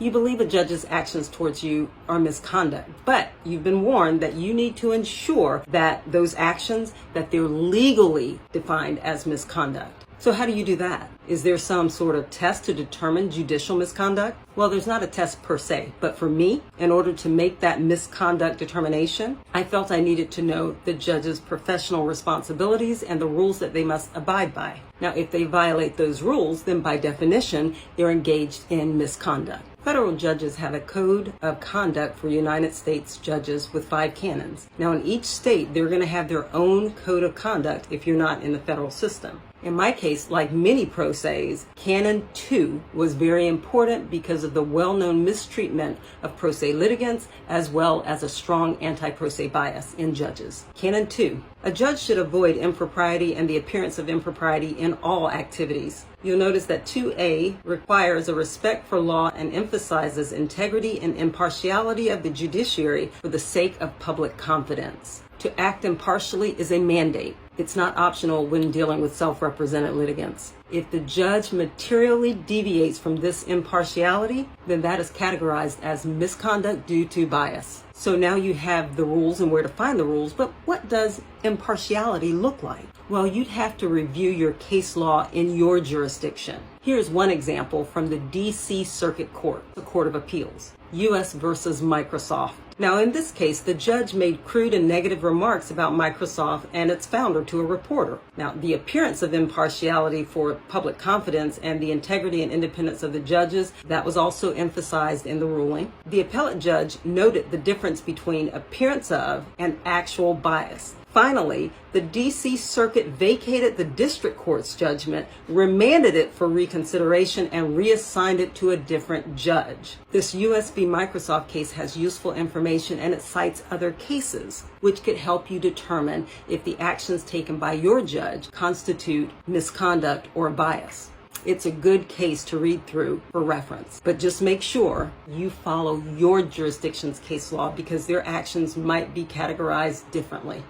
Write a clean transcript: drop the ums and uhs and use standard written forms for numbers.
You believe a judge's actions towards you are misconduct, but you've been warned that you need to ensure that those actions, that they're legally defined as misconduct. So how do you do that? Is there some sort of test to determine judicial misconduct? Well, there's not a test per se, but for me, in order to make that misconduct determination, I felt I needed to know the judge's professional responsibilities and the rules that they must abide by. Now, if they violate those rules, then by definition, they're engaged in misconduct. Federal judges have a code of conduct for United States judges with 5 canons. Now, in each state, they're going to have their own code of conduct if you're not in the federal system. In my case, like many pro ses, Canon 2 was very important because of the well-known mistreatment of pro se litigants, as well as a strong anti-pro se bias in judges. Canon 2, a judge should avoid impropriety and the appearance of impropriety in all activities. You'll notice that 2A requires a respect for law and emphasizes integrity and impartiality of the judiciary for the sake of public confidence. To act impartially is a mandate. It's not optional when dealing with self-represented litigants. If the judge materially deviates from this impartiality, then that is categorized as misconduct due to bias. So now you have the rules and where to find the rules, but what does impartiality look like? Well, you'd have to review your case law in your jurisdiction. Here's one example from the D.C. Circuit Court, the Court of Appeals, U.S. versus Microsoft. Now, in this case, the judge made crude and negative remarks about Microsoft and its founder to a reporter. Now, the appearance of impartiality for public confidence and the integrity and independence of the judges, that was also emphasized in the ruling. The appellate judge noted the difference between appearance of and actual bias. Finally, the D.C. Circuit vacated the district court's judgment, remanded it for reconsideration, and reassigned it to a different judge. This U.S. v. Microsoft case has useful information and it cites other cases, which could help you determine if the actions taken by your judge constitute misconduct or bias. It's a good case to read through for reference, but just make sure you follow your jurisdiction's case law because their actions might be categorized differently.